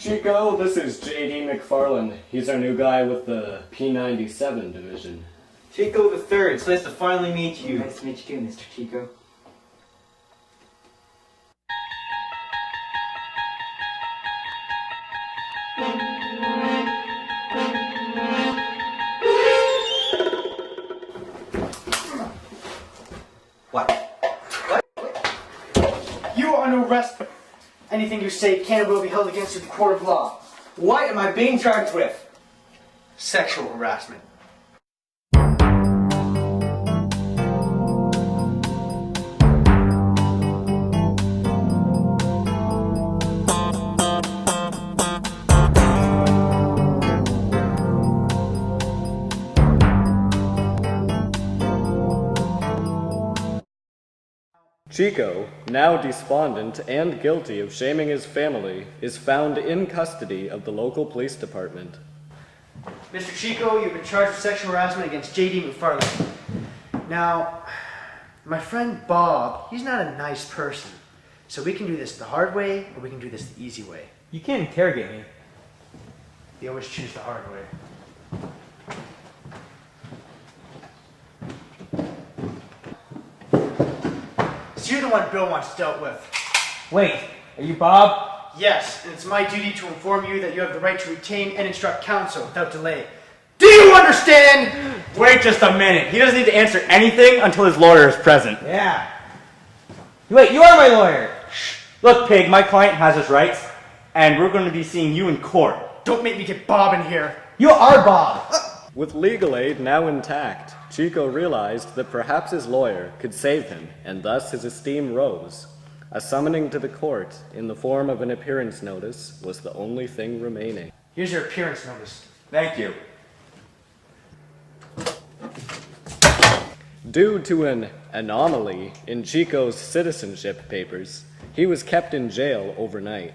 Cheeko, this is J.D. Mcfarlane. He's our new guy with the P97 division. Cheeko the Third, it's nice to finally meet you. Nice to meet you too, Mr. Cheeko. What? You are under arrest. Anything you say can and will be held against you in the court of law. What am I being charged with? Sexual harassment. Cheeko, now despondent and guilty of shaming his family, is found in custody of the local police department. Mr. Cheeko, you've been charged with sexual harassment against J.D. Mcfarlane. Now, my friend Bob, he's not a nice person. So we can do this the hard way, or we can do this the easy way. You can't interrogate me. You always choose the hard way. So you're the one Bill wants dealt with. Wait, are you Bob? Yes, and it's my duty to inform you that you have the right to retain and instruct counsel without delay. Do you understand? Wait just a minute. He doesn't need to answer anything until his lawyer is present. Yeah. Wait, you are my lawyer. Look, Pig, my client has his rights, and we're going to be seeing you in court. Don't make me get Bob in here. You are Bob. With legal aid now intact, Cheeko realized that perhaps his lawyer could save him, and thus his esteem rose. A summoning to the court in the form of an appearance notice was the only thing remaining. Here's your appearance notice. Thank you. Due to an anomaly in Cheeko's citizenship papers, he was kept in jail overnight.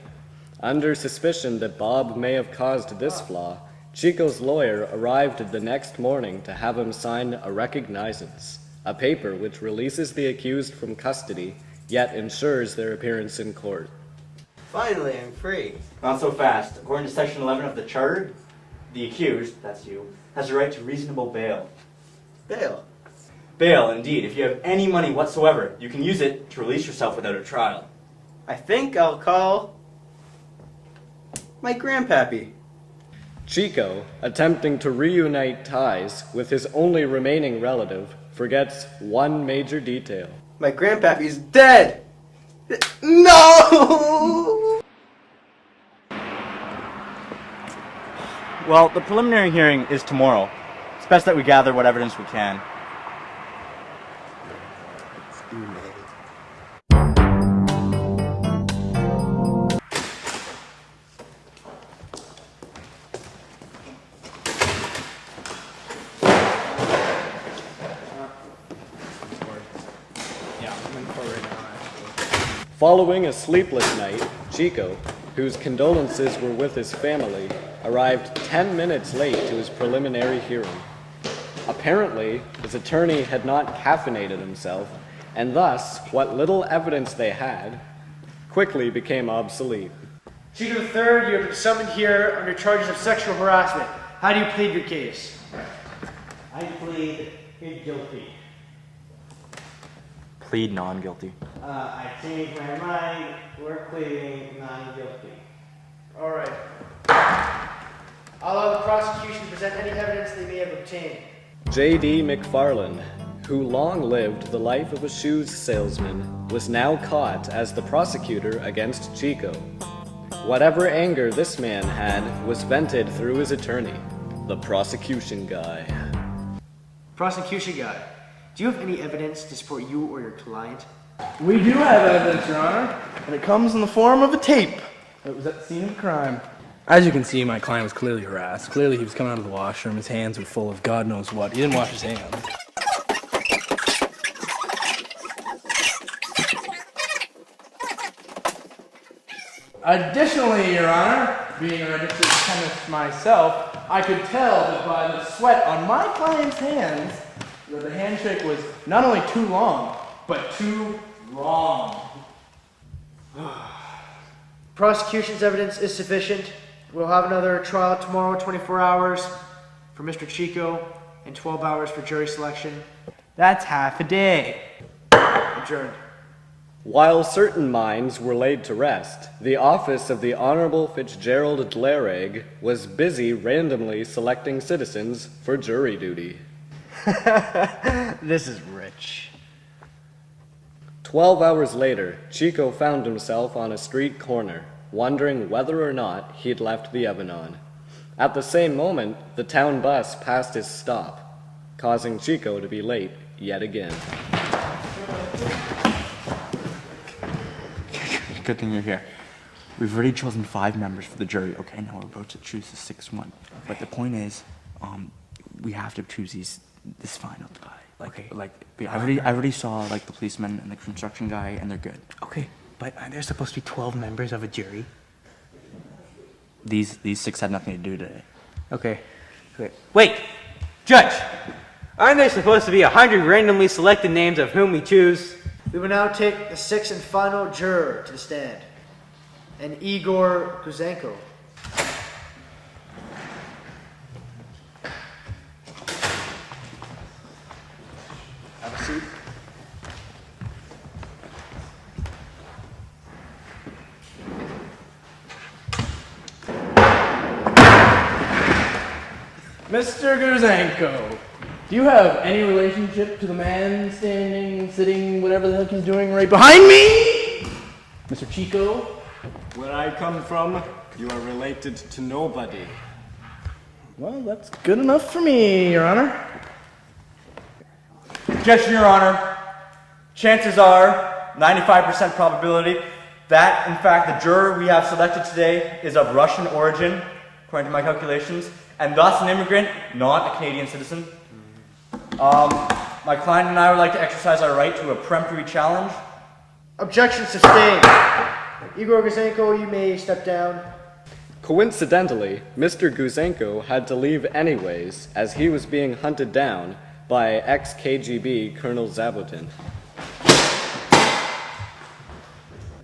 Under suspicion that Bob may have caused this flaw, Cheeko's lawyer arrived the next morning to have him sign a recognizance, a paper which releases the accused from custody, yet ensures their appearance in court. Finally, I'm free. Not so fast. According to Section 11 of the Charter, the accused, that's you, has a right to reasonable bail. Bail. Bail, indeed. If you have any money whatsoever, you can use it to release yourself without a trial. I think I'll call my grandpappy. Cheeko, attempting to reunite ties with his only remaining relative, forgets one major detail. My grandpappy's dead! No! Well, the preliminary hearing is tomorrow. It's best that we gather what evidence we can. Following a sleepless night, Cheeko, whose condolences were with his family, arrived 10 minutes late to his preliminary hearing. Apparently, his attorney had not caffeinated himself, and thus, what little evidence they had quickly became obsolete. Cheeko the Third, you have been summoned here under charges of sexual harassment. How do you plead your case? I plead guilty. Plead non-guilty. I changed my mind. We're pleading non-guilty. All right. I'll allow the prosecution to present any evidence they may have obtained. J.D. Mcfarlane, who long lived the life of a shoes salesman, was now caught as the prosecutor against Cheeko. Whatever anger this man had was vented through his attorney, the prosecution guy. Prosecution guy, do you have any evidence to support you or your client? We do have evidence, Your Honor, and it comes in the form of a tape that was at the scene of the crime. As you can see, my client was clearly harassed. Clearly, he was coming out of the washroom. His hands were full of God knows what. He didn't wash his hands. Additionally, Your Honor, being a registered chemist myself, I could tell that by the sweat on my client's hands that the handshake was not only too long, but too wrong. prosecution's evidence is sufficient. We'll have another trial tomorrow, 24 hours for Mr. Cheeko and 12 hours for jury selection. That's half a day. Adjourned. While certain minds were laid to rest, the office of the Honorable Fitzgerald Dlereg was busy randomly selecting citizens for jury duty. This is rich. 12 hours later, Cheeko found himself on a street corner, wondering whether or not he'd left the oven on. At the same moment, the town bus passed his stop, causing Cheeko to be late yet again. Good thing you're here. We've already chosen 5 members for the jury. Okay, now we're about to choose the 6th one. But the point is, we have to choose this final guy. I already saw like the policeman and the construction guy, and they're good. Okay, but aren't there supposed to be 12 members of a jury? These 6 had nothing to do today. Okay. Wait! Judge! Aren't there supposed to be 100 randomly selected names of whom we choose? We will now take the 6th and final juror to the stand. And Igor Guzenko. Have a seat. Mr. Guzenko, do you have any relationship to the man standing, sitting, whatever the heck he's doing right behind me? Mr. Cheeko? Where I come from, you are related to nobody. Well, that's good enough for me, Your Honor. Objection, Your Honor. Chances are, 95% probability, that in fact the juror we have selected today is of Russian origin, according to my calculations, and thus an immigrant, not a Canadian citizen. My client and I would like to exercise our right to a peremptory challenge. Objection sustained. Igor Guzenko, you may step down. Coincidentally, Mr. Guzenko had to leave anyways, as he was being hunted down by ex-KGB Colonel Zabotin.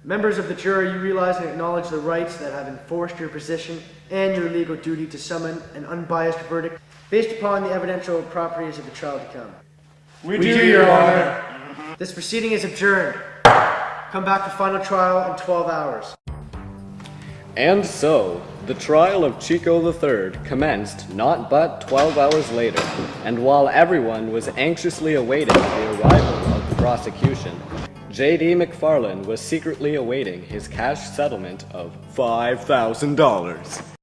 Members of the jury, you realize and acknowledge the rights that have enforced your position and your legal duty to summon an unbiased verdict based upon the evidential properties of the trial to come. We do, Your Honor. This proceeding is adjourned. Come back for final trial in 12 hours. And so, the trial of Cheeko III commenced not but 12 hours later, and while everyone was anxiously awaiting the arrival of the prosecution, J.D. Mcfarlane was secretly awaiting his cash settlement of $5,000.